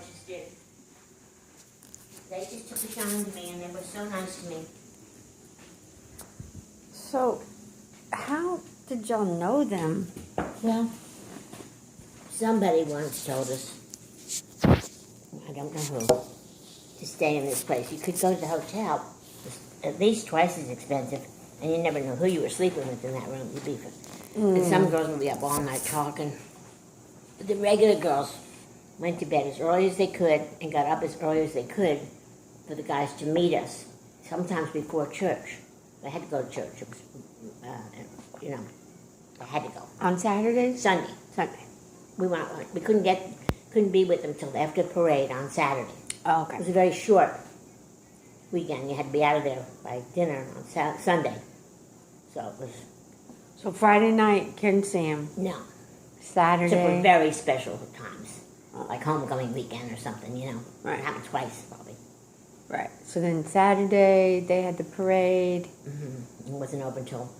just did. They just took a shine to me, and they were so nice to me. So, how did y'all know them? Well, somebody once told us, I don't know who, to stay in this place. You could go to the hotel, it's at least twice as expensive, and you never know who you were sleeping with in that room. You'd be, and some girls would be up all night talking. But the regular girls went to bed as early as they could and got up as early as they could for the guys to meet us, sometimes before church. They had to go to church. It was, they had to go. On Saturdays? Sunday. We couldn't be with them till after the parade on Saturday. Oh, It okay. was a very short weekend. You had to be out of there by dinner on Sunday. So it was So Friday night, couldn't see him. no. Saturday. Except for very special times, like homecoming weekend or something. Right. It happened twice probably. Right. So then Saturday, they had the parade. Mm-hmm. It wasn't open until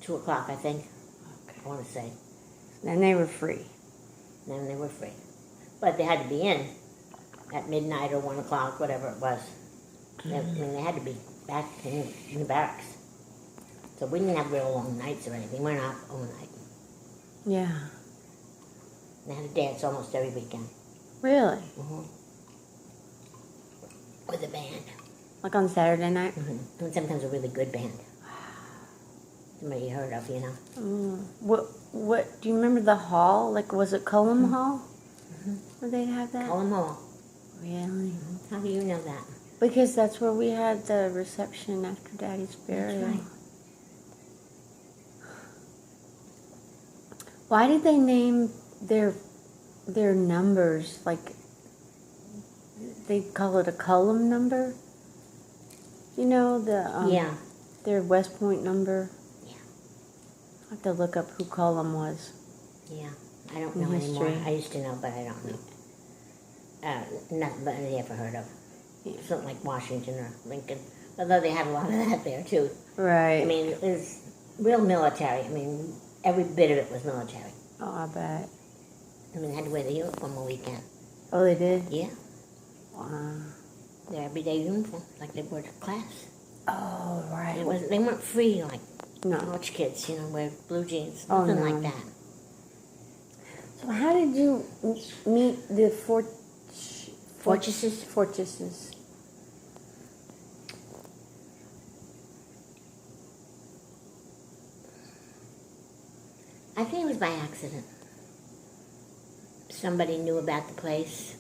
2 o'clock, I think. Okay. I want to say. Then they were free. Then they were free. But they had to be in at midnight or 1 o'clock, whatever it was. They had to be back in the barracks. So we didn't have real long nights or anything. We went out all night. Yeah. They had a dance almost every weekend. Really? Mm-hmm. With a band. Like on Saturday night? Mm-hmm. And sometimes a really good band. Somebody you heard of, What, do you remember the hall? Like, was it Cullum Hall? Mm-hmm. Where they'd have that? Cullum Hall. Really? Mm-hmm. How do you know that? Because that's where we had the reception after Daddy's burial. That's right. Why did they name their numbers, like, they call it a Cullum number? Yeah. Their West Point number? Yeah. I have to look up who Cullum was. Yeah. I don't In know anymore. history. I used to know, but I don't know. Nothing but I ever heard of. Yeah. Something like Washington or Lincoln. Although they had a lot of that there, too. Right. I mean, it was real military. I mean, every bit of it was military. Oh, I bet. I mean, they had to wear the uniform all weekend. Oh, they did? Yeah. Wow. Their everyday uniform, like they were to class. Oh, right. They weren't free like No. college kids, wear blue jeans, Oh, nothing no. like that. So how did you meet the Fortresses? Fortresses? I think it was by accident. Somebody knew about the place,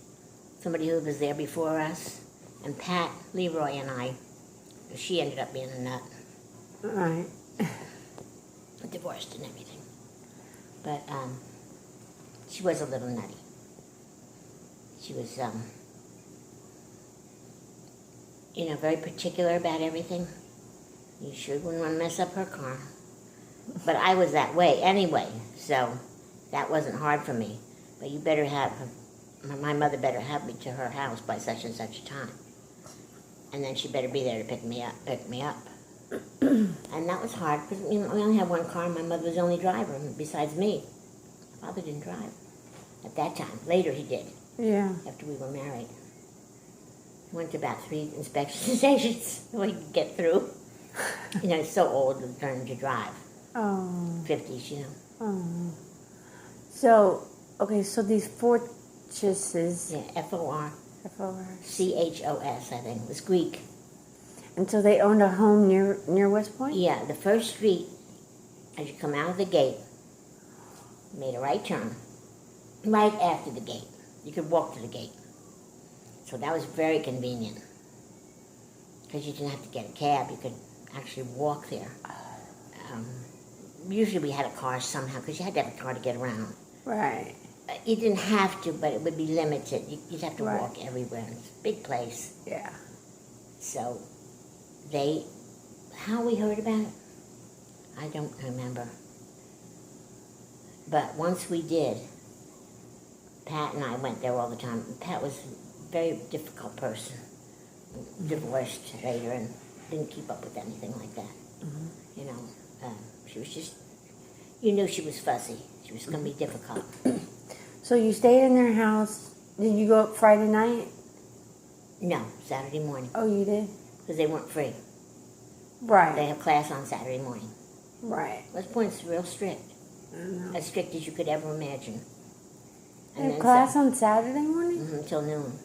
somebody who was there before us, and Pat, Leroy, and I. She ended up being a nut, Right. divorced and everything. But she was a little nutty. She was, very particular about everything. You sure wouldn't want to mess up her car. But I was that way anyway, so that wasn't hard for me. But you better my mother better have me to her house by such and such a time. And then she better be there to pick me up. And that was hard, because we only had one car, and my mother was the only driver, besides me. My father didn't drive at that time. Later he did, Yeah. after we were married. He went to about 3 inspection stations so he could get through. He's so old to learn to drive. Oh. 50s, Oh. So, okay, so these Fortresses. Yeah, Forchos, F-O-R. I think. It was Greek. And so they owned a home near West Point? Yeah, the first street, as you come out of the gate, you made a right turn. Right after the gate. You could walk to the gate. So that was very convenient. Because you didn't have to get a cab. You could actually walk there. Usually we had a car somehow, because you had to have a car to get around. Right. You didn't have to, but it would be limited. You'd have to Right. walk everywhere. It's a big place. Yeah. So how we heard about it, I don't remember. But once we did, Pat and I went there all the time. Pat was a very difficult person. Divorced later and didn't keep up with anything like that. Mm-hmm. She was just, you knew she was fussy. She was going to be difficult. So you stayed in their house Did you go up Friday night? No, Saturday morning. Oh, you did? Because they weren't free. Right. They have class on Saturday morning. Right. West Point's real strict. I know. As strict as you could ever imagine. They have class on Saturday morning? Mm-hmm, till noon.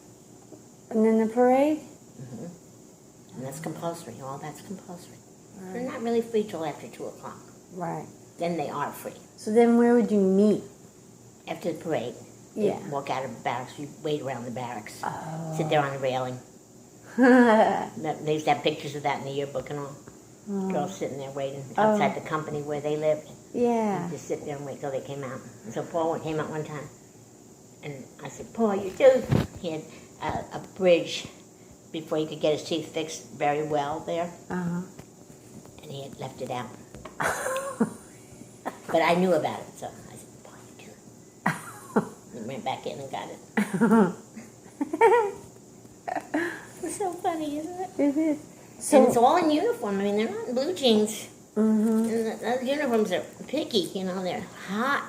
And then the parade? Mm-hmm. And that's compulsory. All that's compulsory. Right. They're not really free till after 2 o'clock. Right. Then they are free. So then where would you meet? After the parade, Yeah. you walk out of the barracks, you wait around the barracks. Oh. Sit there on the railing. They used to have pictures of that in the yearbook and all. Girls sitting there waiting outside the company where they lived. Yeah. And just sit there and wait till they came out. And so Paul came out one time. And I said, Paul, you do? He had a bridge before he could get his teeth fixed very well there. Uh-huh. And he had left it out. But I knew about it, so I said, Paul, you do? And went back in and got it. It's so funny, isn't it? It is. And it's all in uniform. I mean, they're not in blue jeans. Mm-hmm. And the uniforms are picky, they're hot.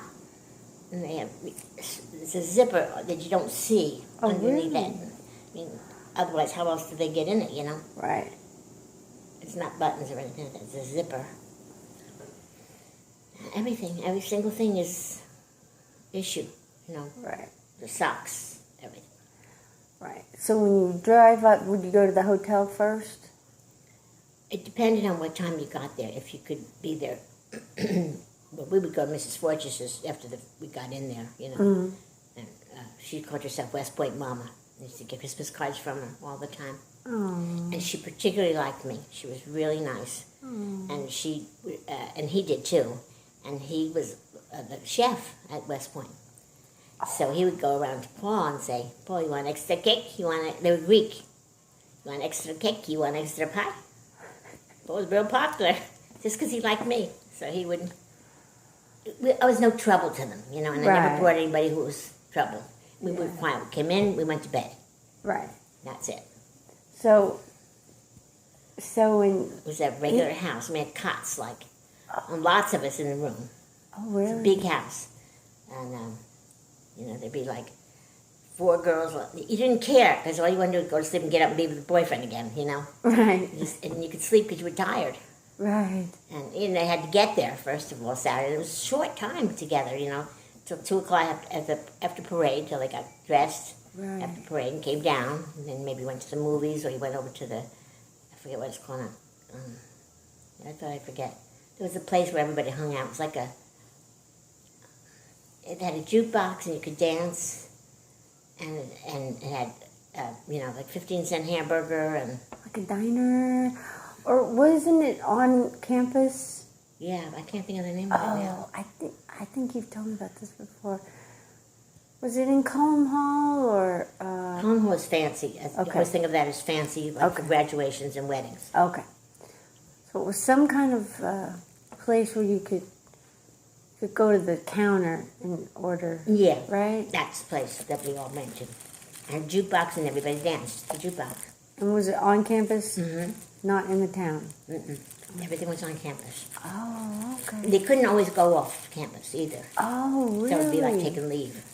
And they have, it's a zipper that you don't see underneath really? it. I mean, otherwise, how else do they get in it, Right. It's not buttons or anything, it's a zipper. Everything, every single thing is issue, Right. the socks, everything. Right. So when you drive up, would you go to the hotel first? It depended on what time you got there, if you could be there. Well, we would go to Mrs. Fortress's after we got in there, Mm-hmm. And she called herself West Point Mama. I used to get Christmas cards from her all the time. Oh. And she particularly liked me. She was really nice. Oh. And and he did too. And he was the chef at West Point. So he would go around to Paul and say, Paul, you want extra cake? They were Greek. You want extra cake? You want extra pie? Paul was real popular, just because he liked me. So he would, I was no trouble to them, and I never brought anybody who was trouble. We were quiet. We came in, we went to bed. Right. That's it. So when... It was a regular house. We had cots, and lots of us in the room. Oh, really? It's a big house. And, there'd be 4 girls. You didn't care, because all you wanted to do was go to sleep and get up and be with your boyfriend again, Right. And you could sleep because you were tired. Right. And they had to get there, first of all, Saturday. It was a short time together, till 2 o'clock after parade, till they got dressed after parade and came down. And then maybe went to the movies, or you went over to I forget what it's called now. I thought I forget. There was a place where everybody hung out. It was it had a jukebox and you could dance. And it had, 15-cent hamburger and... Like a diner? Or wasn't it on campus? Yeah, I can't think of the name of it now. I think you've told me about this before. Was it in Colm Hall or... Colm Hall is fancy. I always think of that as fancy, for graduations and weddings. Okay. So it was some kind of place where you could go to the counter and order. Yeah. Right? That's the place that we all went to. And jukebox and everybody danced the jukebox. And was it on campus? Mm-hmm. Not in the town? Mm-mm. Everything was on campus. Oh, okay. They couldn't always go off campus either. Oh, really? So it would be like taking leave.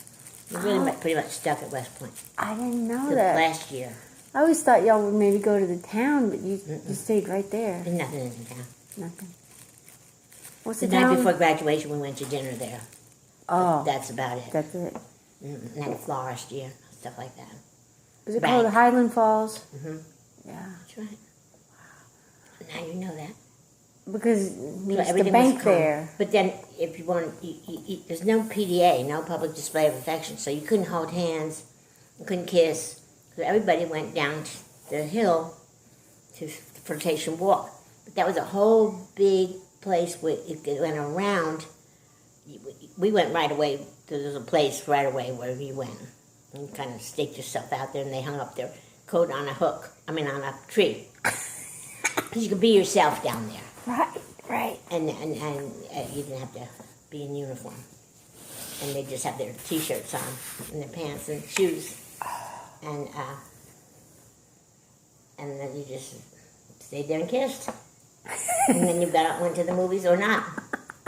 We were really pretty much stuck at West Point. I didn't know Till that. last year. I always thought y'all would maybe go to the town, but you stayed right there. There's nothing in the town. Nothing. What's The the night town? before graduation, we went to dinner there. Oh. That's about it. That's it. And then florist year, stuff like that. Is it called Highland Falls? Mm-hmm. Yeah. That's right. Now you know that. Because there's the everything bank was calm. there. But then, if you want, there's no PDA, no public display of affection, so you couldn't hold hands, you couldn't kiss. So everybody went down the hill to the flirtation walk. But that was a whole big place where it went around. We went right away. There was a place right away where you went. And you kind of staked yourself out there, and they hung up their coat on on a tree. Because you could be yourself down there. Right. And you didn't have to be in uniform. And they just have their T-shirts on and their pants and shoes. And then you just stayed there and kissed. And then you went to the movies or not.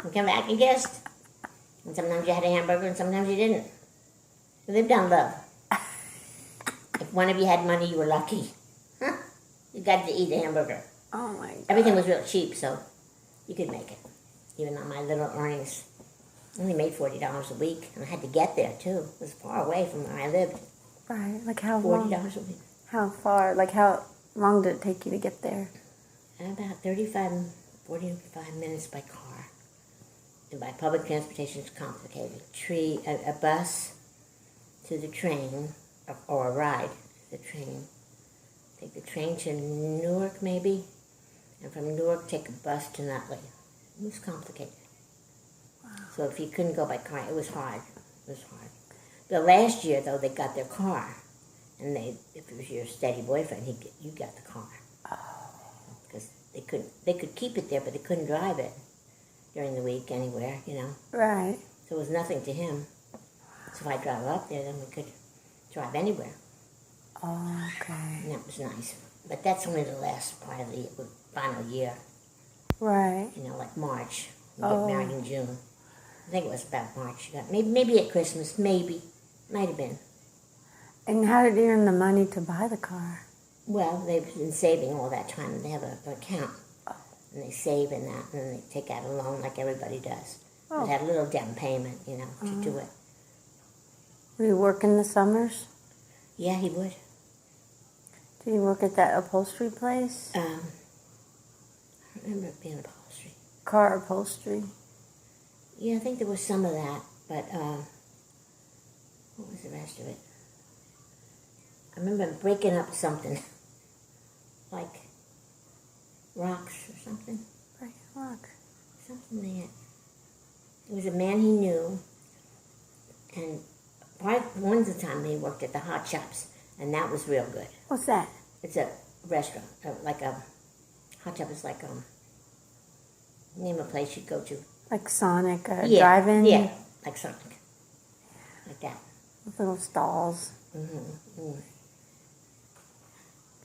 And come back and kissed. And sometimes you had a hamburger and sometimes you didn't. We lived on love. if one of you had money, you were lucky. You got to eat a hamburger. Oh my God. Everything was real cheap, so you could make it. Even on my little earnings. I only made $40 a week, and I had to get there, too. It was far away from where I lived. Right, like how $40 long? a week. How far? Like how long did it take you to get there? About 45 minutes by car. And by public transportation, it's complicated. A bus to the train, or a ride to the train. Take the train to Newark, maybe, and from Newark, take a bus to Nutley. It was complicated. Wow. So if you couldn't go by car, it was hard. The last year, though, they got their car. And if it was your steady boyfriend, you got the car. Because they could keep it there, but they couldn't drive it during the week anywhere, Right. So it was nothing to him. So if I drive up there, then we could drive anywhere. Oh, okay. And that was nice. But that's only the last part of the final year. Right. Like March. We get married in June. I think it was about March. Maybe at Christmas, maybe. Might have been. And how did you earn the money to buy the car? Well, they've been saving all that time. They have an account. And they save in that, and then they take out a loan like everybody does. Oh. They had a little down payment, to do it. Were you work in the summers? Yeah, he would. Did you work at that upholstery place? I remember it being upholstery. Car upholstery? Yeah, I think there was some of that, but what was the rest of it? I remember breaking up something, like rocks or something. Breaking rocks. Something there. It was a man he knew, and one of the time they worked at the Hot Shops, and that was real good. What's that? It's a restaurant, like a Hot Shop is like name a place you'd go to. Like Sonic, drive-in? Yeah, like Sonic, like that. With little stalls. Mm-hmm.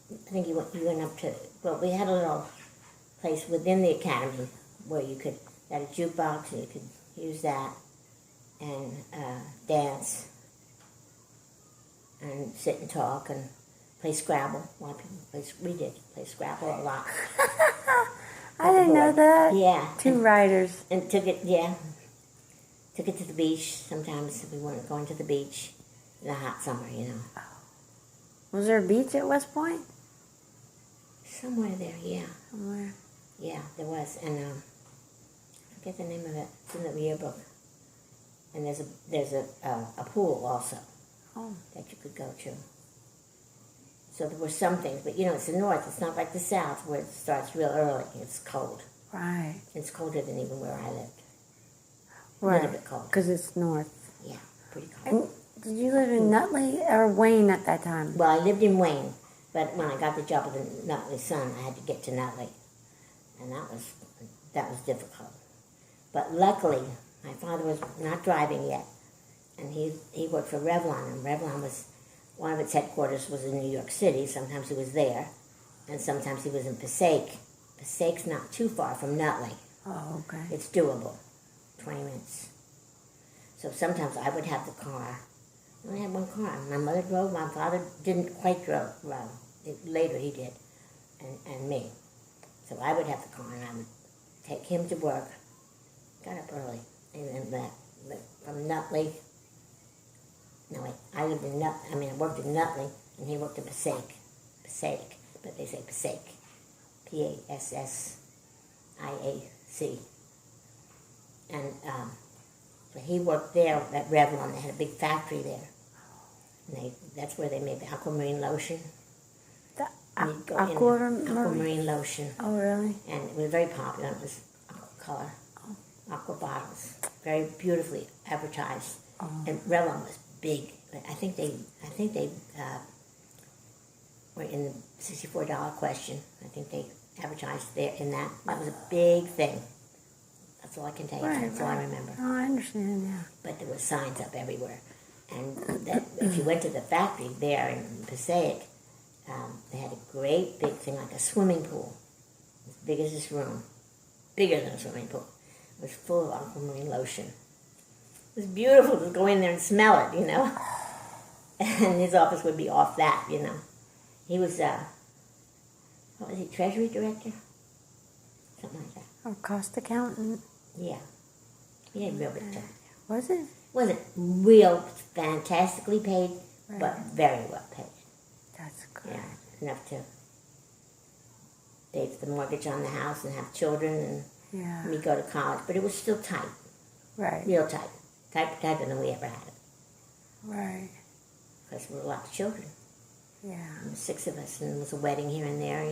I think you went up to. Well, we had a little place within the academy where you had a jukebox and you could use that and dance and sit and talk and play Scrabble. A lot of people play Scrabble a lot. I didn't know that. Yeah. Two riders. And took it to the beach sometimes if we weren't going to the beach in the hot summer, Was there a beach at West Point? Somewhere there, yeah. Somewhere. Yeah, there was. And I forget the name of it. It's in the yearbook. And there's a pool also that you could go to. So there were some things, but it's the north. It's not like the south where it starts real early. It's cold. Right. It's colder than even where I lived. Right. A little bit colder. Because it's north. Yeah, pretty cold. And did you live in Nutley or Wayne at that time? Well, I lived in Wayne, but when I got the job with the Nutley Sun, I had to get to Nutley, and that was difficult. But luckily, my father was not driving yet, and he worked for Revlon, and Revlon was one of its headquarters was in New York City. Sometimes he was there, and sometimes he was in Passaic. Passaic's not too far from Nutley. Oh, okay. It's doable, 20 minutes. So sometimes I would have the car. I only had one car. My mother drove. My father didn't quite drive. Well, later he did, and me. So I would have the car, and I would take him to work. Got up early, and then from Nutley. No, wait. I worked in Nutley, and he worked in Passaic, but they say Passaic, P-A-S-S-I-A-C. And so he worked there at Revlon. They had a big factory there. And that's where they made the aquamarine lotion. The aquamarine lotion. Oh, really? And it was very popular. It was aqua color, aqua bottles, very beautifully advertised. Oh. And Revlon was big. I think they were in the $64 question. I think they advertised there in that. That was a big thing. That's all I can tell you. That's all I remember. Oh, I understand, yeah. But there were signs up everywhere. And that if you went to the factory there in Passaic, they had a great big thing, like a swimming pool, as big as this room, bigger than a swimming pool. It was full of aquamarine lotion. It was beautiful to go in there and smell it, and his office would be off that, He was, what was he, Treasury Director? Something like that. Or cost accountant. Yeah. He had real big job. Was it? Wasn't real fantastically paid, Right. but very well paid. That's good. Yeah, enough to pay for the mortgage on the house and have children and Yeah. me go to college. But it was still tight, Right. real tight. Tighter than we ever had it. Right. Because we were a lot of children. Yeah. There were 6 of us, and there was a wedding here and there,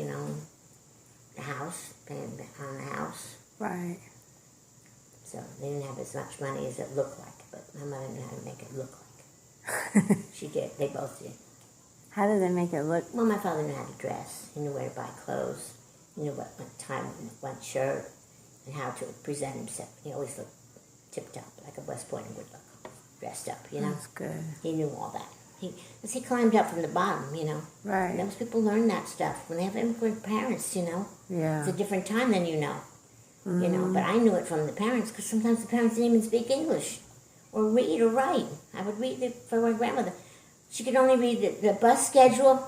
the house, paying on the house. Right. So they didn't have as much money as it looked like, but my mother knew how to make it look like. She did. They both did. How did they make it look? Well, my father knew how to dress. He knew where to buy clothes. He knew what time one shirt and how to present himself. He always looked tip-top, like a West Pointer would look, dressed up, That's good. He knew all that. He climbed up from the bottom, Right. And those people learn that stuff. When they have immigrant parents, Yeah. It's a different time than But I knew it from the parents because sometimes the parents didn't even speak English or read or write. I would read it for my grandmother. She could only read the bus schedule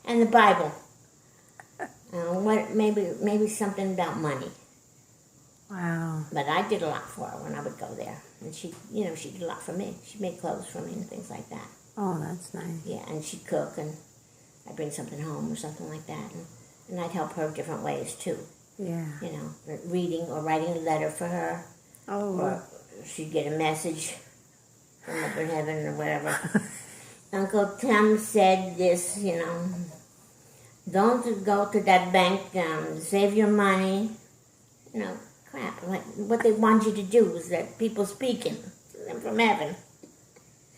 and the Bible. Maybe something about money. Wow. But I did a lot for her when I would go there. And she did a lot for me. She made clothes for me and things like that. Oh, that's nice. Yeah, and she'd cook and I'd bring something home or something like that. And I'd help her different ways too. Yeah. Reading or writing a letter for her. Oh. Or she'd get a message from up in heaven or whatever. Uncle Tim said this, don't go to that bank, save your money. Crap. Like what they want you to do is that people speaking to them from heaven.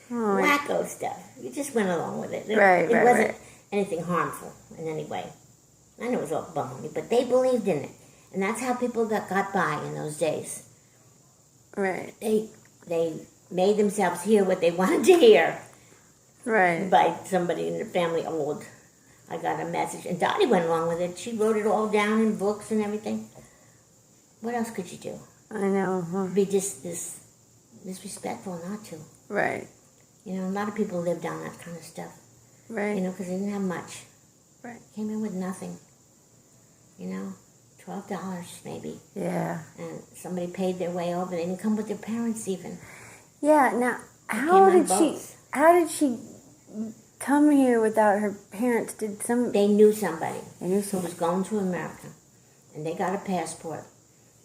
Oh, Wacko stuff. You just went along with it. It Right, wasn't right. anything harmful in any way. I know it was all baloney, but they believed in it. And that's how people got by in those days. Right. They made themselves hear what they wanted to hear Right. by somebody in their family old. I got a message, and Dottie went along with it. She wrote it all down in books and everything. What else could you do? I know. Huh? Be just this disrespectful not to. Right. A lot of people lived on that kind of stuff. Right. Because they didn't have much. Right. Came in with nothing. $12 maybe. Yeah. And somebody paid their way over. They didn't come with their parents even. Yeah. Now, how did she come here without her parents? They knew somebody. They knew who somebody. was going to America, and they got a passport.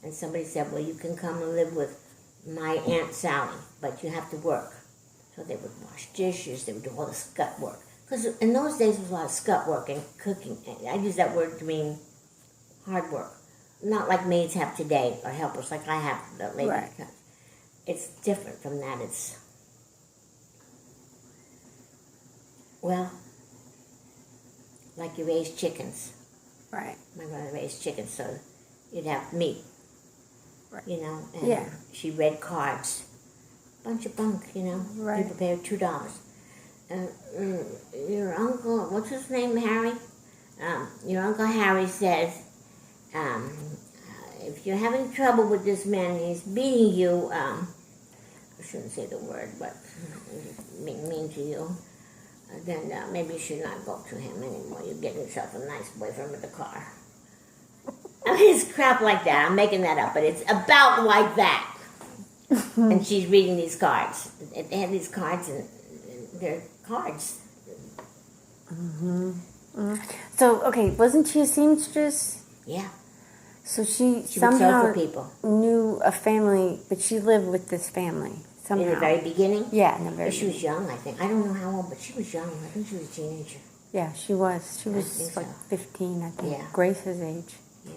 And somebody said, well, you can come and live with my Aunt Sally, but you have to work. So they would wash dishes, they would do all the scut work. Because in those days, there was a lot of scut work and cooking. I use that word to mean hard work. Not like maids have today, or helpers like I have, the lady. Right. It's different from that. It's, well, like you raise chickens. Right. My mother raised chickens, so you'd have meat. Right. And Yeah. she read cards. Bunch of bunk, Right. People paid $2. Your uncle, what's his name, Harry? Your Uncle Harry says, if you're having trouble with this man, he's beating you, I shouldn't say the word, but mean to you, then maybe you should not go to him anymore. You get yourself a nice boyfriend with a car. It's crap like that. I'm making that up, but it's about like that. And she's reading these cards. They have these cards, and they're cards. Mm-hmm. Mm-hmm. So, okay, wasn't she a seamstress? Yeah. So she She would sew somehow for people. knew a family, but she lived with this family somehow. In the very beginning? Yeah, in the very But she was young, I think. I don't know how old, but she was young. I think she was a teenager. Yeah, she was. She I was think like so. 15, I think. Yeah. Grace's age. Yeah.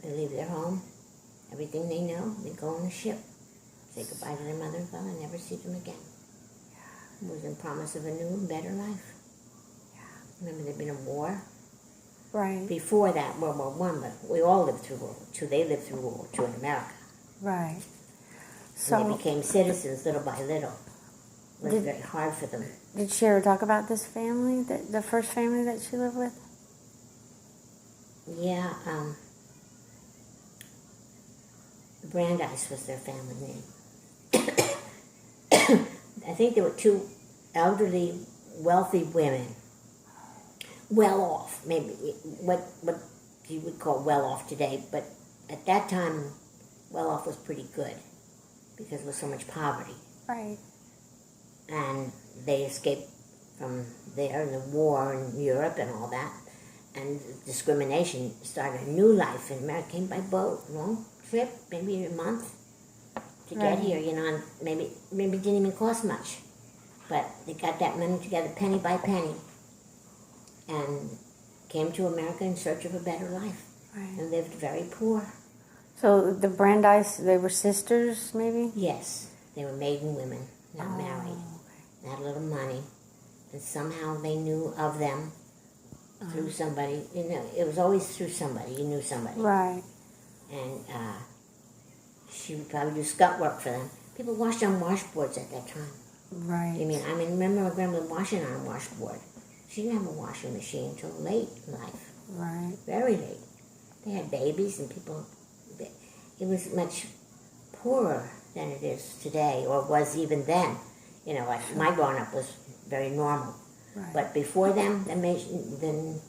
They leave their home, everything they know, they go on a ship, say goodbye to their mother and father, and never see them again. It was in promise of a new and better life. Yeah. Remember, there'd been a war. Right. Before that, World War I, but we all lived through World War II. They lived through World War II in America. Right. And So, they became citizens little by little. It was very hard for them. did she ever talk about this family, the first family that she lived with? Yeah, Brandeis was their family name. I think there were two elderly, wealthy women, well off, maybe what you would call well off today, but at that time, well off was pretty good because there was so much poverty. Right. And they escaped from there in the war in Europe and all that, and discrimination started a new life in America. Came by boat, long trip, maybe a month to get here, you know, and maybe it didn't even cost much. But they got that money together penny by penny and came to America in search of a better life and lived very poor. So the Brandeis, they were sisters, maybe? Yes, they were maiden women, not married. Okay. They had a little money, and somehow they knew of them through somebody. You know, it was always through somebody. You knew somebody. Right. And she would probably do scut work for them. People washed on washboards at that time. Right. I mean, remember my grandmother washing on a washboard. She didn't have a washing machine until late in life. Right. Very late. They had babies and people. It was much poorer than it is today, or was even then. You know, like my growing up was very normal. Right. But before them, the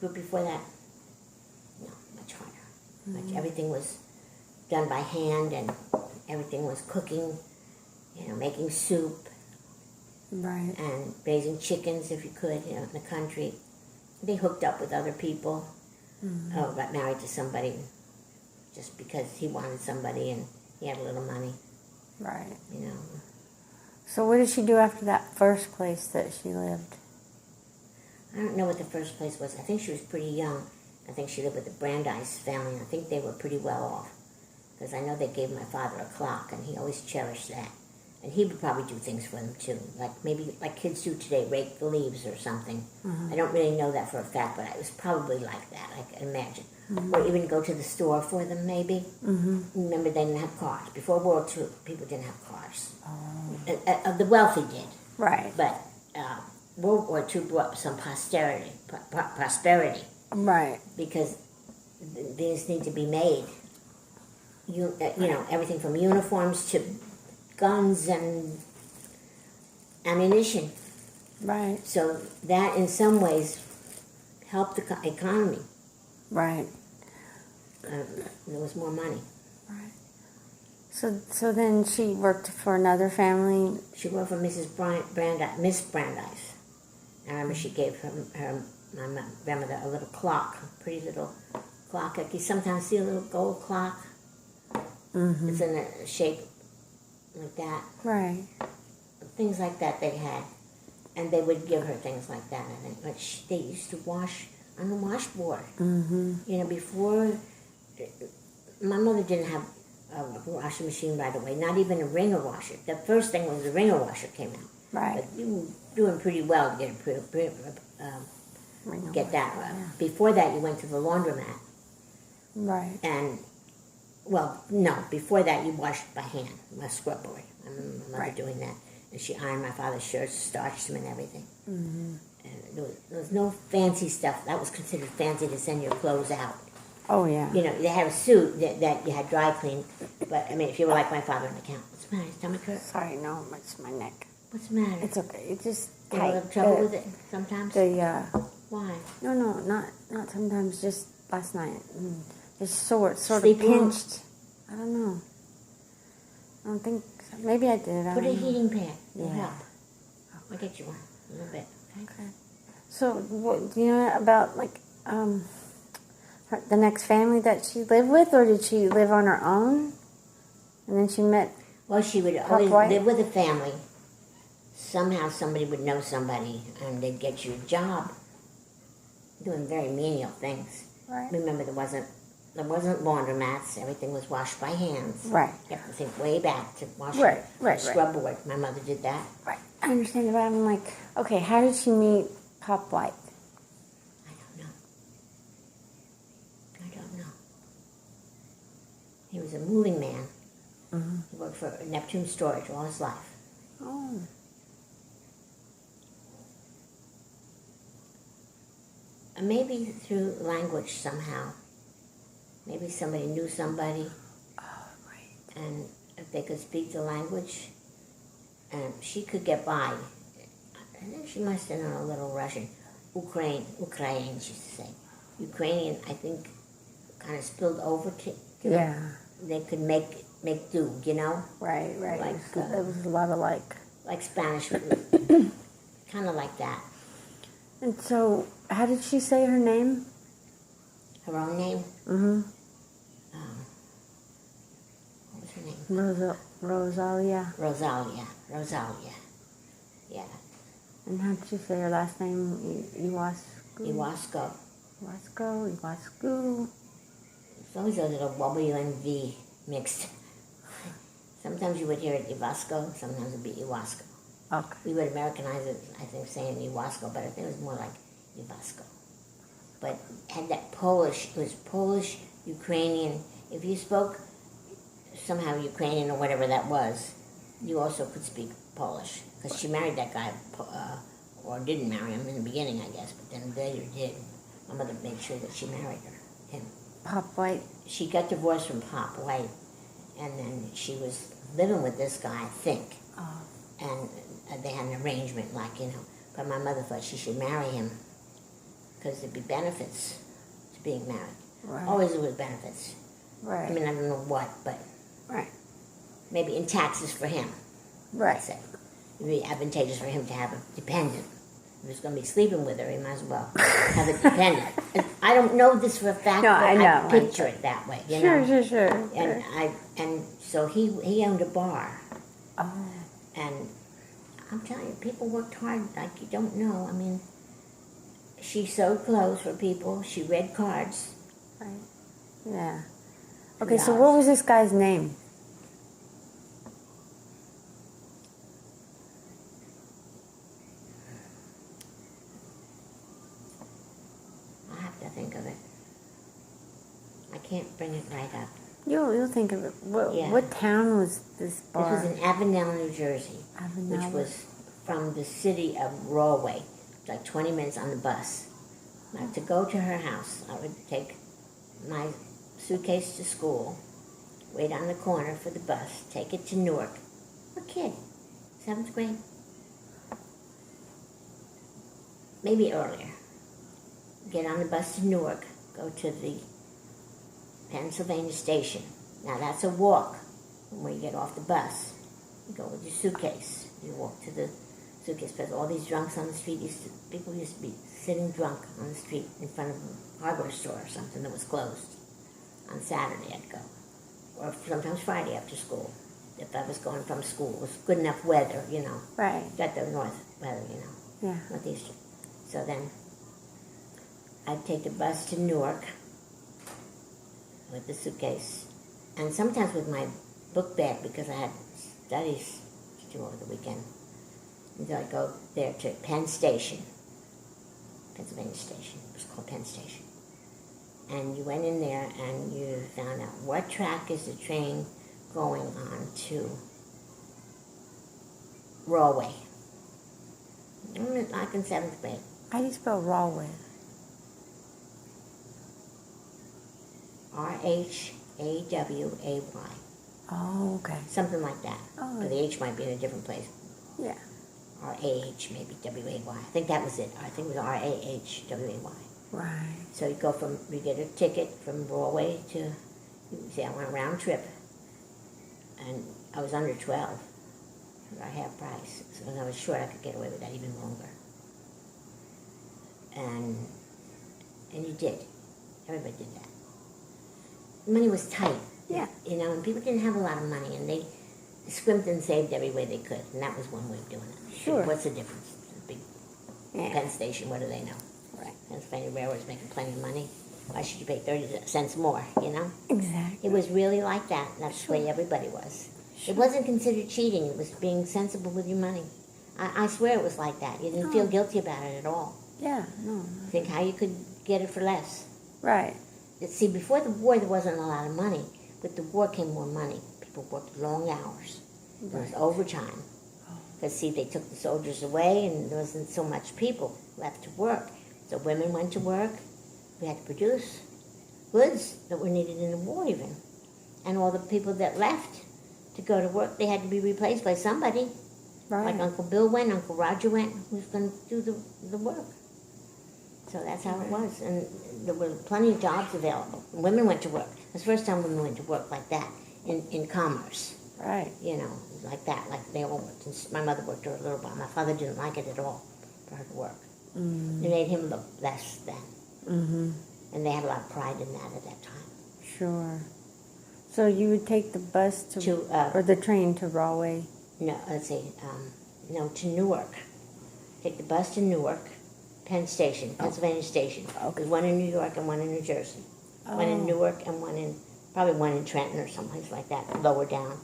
group before that, no, much harder. Much, everything was done by hand, and everything was cooking, you know, making soup. Right. And raising chickens if you could, you know, in the country. They hooked up with other people, got married to somebody just because he wanted somebody and he had a little money. Right. You know. So what did she do after that first place that she lived? I don't know what the first place was. I think she was pretty young. I think she lived with the Brandeis family. I think they were pretty well off because I know they gave my father a clock and he always cherished that. And he would probably do things for them too, like maybe like kids do today, rake the leaves or something. I don't really know that for a fact, but it was probably like that, I can imagine. Or even go to the store for them, maybe. Remember, they didn't have cars. Before World War II, people didn't have cars. The wealthy did. Right. But World War II brought some prosperity. Right. Because things need to be made. You know, everything from uniforms to guns and ammunition. Right. So that, in some ways, helped the economy. Right. There was more money. Right. So then she worked for another family. She worked for Miss Brandeis. I remember she gave my grandmother a little clock, a pretty little clock. Like you sometimes see a little gold clock. It's in a shape like that. Right. Things like that they had. And they would give her things like that, I think. But they used to wash on the washboard. You know, before, my mother didn't have a washing machine right away, not even a wringer washer. The first thing was the wringer washer came out. Right. But you were doing pretty well to get that. Before that, you went to the laundromat. Right. And, well, no, before that, you washed by hand, my scrub board. I remember my mother doing that. And she ironed my father's shirts, starched them and everything. And there was no fancy stuff. That was considered fancy to send your clothes out. Oh, yeah. You know, they had a suit that you had dry cleaned. But, I mean, if you were like my father in the camp, what's the matter? His stomach hurt? Sorry, no, it's my neck. What's the matter? It's okay. It's just You tight. have trouble with it sometimes? Why? No, not sometimes. Just last night. Just sort of Sleep pinched. I don't know. I don't think. Maybe I did. Put a heating pad. It'll Yeah. help. I'll get you one. A little bit. Okay. So, do you know about the next family that she lived with, or did she live on her own? And then she met. Well, she would Pop always White? live with a family. Somehow somebody would know somebody, and they'd get you a job doing very menial things. Right. Remember, there wasn't laundromats. Everything was washed by hands. Right. You have to think way back to wash Right. scrub board. My mother did that. Right. I understand, but I'm like, okay, how did she meet Pop White? I don't know. He was a moving man. He worked for Neptune Storage all his life. Oh. And maybe through language somehow. Maybe somebody knew somebody. Oh, right. And if they could speak the language, and she could get by. I think she must have known a little Russian. Ukraine, she used to say. Ukrainian, I think, kind of spilled over to Yeah. they could make do, you know? Right. Like, It was a lot of like. Like Spanish, kind of like that. And so, how did she say her name? Her own name? Mm-hmm. What was her name? Rosalia. Rosalia. Yeah. And how did you say her last name? Iwasco. Iwascu. It's always a little W and V mixed. Sometimes you would hear it Iwasco, sometimes it would be Iwasco. Okay. We would Americanize it, I think, saying Iwasco, but I think it was more like Iwasco. But had that Polish, it was Polish, Ukrainian. If you spoke somehow Ukrainian or whatever that was, you also could speak Polish. Because she married that guy, or didn't marry him in the beginning, I guess, but then later did. My mother made sure that she married him. Pop White. She got divorced from Pop White, and then she was living with this guy, I think. Oh. And they had an arrangement, like, you know. But my mother thought she should marry him because there'd be benefits to being married. Right. Always there was benefits. Right. I mean, I don't know what, but Right. maybe in taxes for him. Right. I'd say. It would be advantageous for him to have a dependent. If he was going to be sleeping with her, he might as well have a dependent. And I don't know this for a fact, No, but I know. I picture it that way. You know? Sure. And so he owned a bar. Oh. And I'm telling you, people worked hard like you don't know. I mean, she sewed clothes for people. She read cards. Right. Yeah. Okay, so what was this guy's name? I'll have to think of it. I can't bring it right up. You'll think of it. What town was this bar? This was in Avenel, New Jersey, Avenel. which was from the city of Rahway, like 20 minutes on the bus. Now, to go to her house, I would take my suitcase to school, wait on the corner for the bus, take it to Newark. A kid, 7th grade. Maybe earlier. Get on the bus to Newark, go to the Pennsylvania station. Now that's a walk from where you get off the bus. You go with your suitcase. You walk to the suitcase because all these drunks on the street people used to be sitting drunk on the street in front of a hardware store or something that was closed. On Saturday I'd go. Or sometimes Friday after school. If I was going from school. It was good enough weather, you know. Right. Got the north weather, you know. Yeah. Northeastern. So then I'd take the bus to Newark with the suitcase, and sometimes with my book bag because I had studies to do over the weekend. And so I'd go there to Penn Station, Pennsylvania Station. It was called Penn Station. And you went in there and you found out what track is the train going on to Rahway. Like in 7th grade. How do you spell Rahway? Rahaway. Oh, okay. Something like that. Oh. Or the H might be in a different place. Yeah. R-A-H, maybe W-A-Y. I think that was it. I think it was R-A-H-W-A-Y. Right. So you get a ticket from Broadway to, you say I want a round trip. And I was under 12. For half price. So when I was short, I could get away with that even longer. And you did. Everybody did that. Money was tight. Yeah. You know, and people didn't have a lot of money, and they scrimped and saved every way they could, and that was one way of doing it. Sure. What's the difference? The big Penn Station, what do they know? Right. Pennsylvania Railroad's making plenty of money. Why should you pay 30 cents more, you know? Exactly. It was really like that. That's the way everybody was. Sure. It wasn't considered cheating. It was being sensible with your money. I swear it was like that. You didn't feel guilty about it at all. Yeah, no. Think how you could get it for less. Right. See, before the war, there wasn't a lot of money. With the war came more money. People worked long hours. There was overtime. Because, see, they took the soldiers away, and there wasn't so much people left to work. So women went to work. We had to produce goods that were needed in the war, even. And all the people that left to go to work, they had to be replaced by somebody. Right. Like Uncle Bill went, Uncle Roger went, who's going to do the work? So that's how it was. And there were plenty of jobs available. Women went to work. It was the first time women went to work like that in commerce. Right. You know, like that. Like they all worked. And my mother worked a little while. My father didn't like it at all for her to work. Mm. It made him look less than. Mm-hmm. And they had a lot of pride in that at that time. Sure. So you would take the bus or the train to Rahway? No, let's see. No, to Newark. Take the bus to Newark, Penn Station, Pennsylvania Station. Okay. There's one in New York and one in New Jersey. One in Oh. Newark and probably one in Trenton or someplace like that, lower down.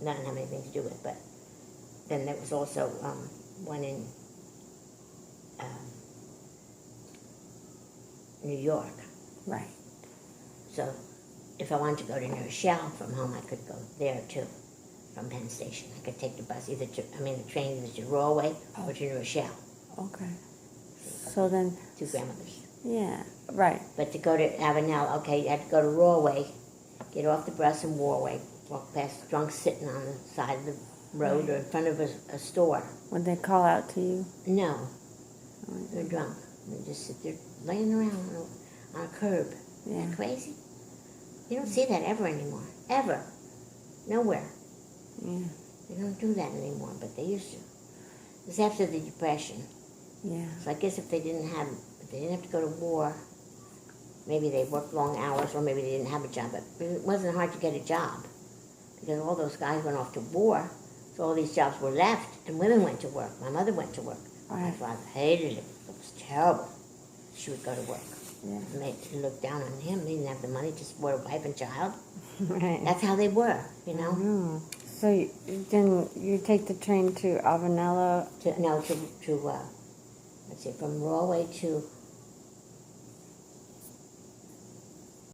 That didn't have anything to do with it, but then there was also one in New York. Right. So if I wanted to go to New Rochelle from home, I could go there too, from Penn Station. I could take the bus the train either to Rahway or to New Rochelle. Okay. So then... Two grandmothers. Yeah, right. But to go to Avenel, okay, you had to go to Rahway, get off the bus in Warway, walk past drunks sitting on the side of the road or in front of a store. Would they call out to you? No, they're drunk. They just sit there laying around on a curb. Yeah. Isn't that crazy? You don't see that ever anymore. Ever. Nowhere. Yeah. They don't do that anymore, but they used to. It was after the Depression. Yeah. So I guess if they didn't have to go to war, maybe they worked long hours or maybe they didn't have a job. But it wasn't hard to get a job because all those guys went off to war, so all these jobs were left and women went to work. My mother went to work. Right. My father hated it. It was terrible. She would go to work. Yeah. And they looked down on him. He didn't have the money to support a wife and child. Right. That's how they were, you know. Mm. So then you take the train to Avenella? Let's see, from Rahway to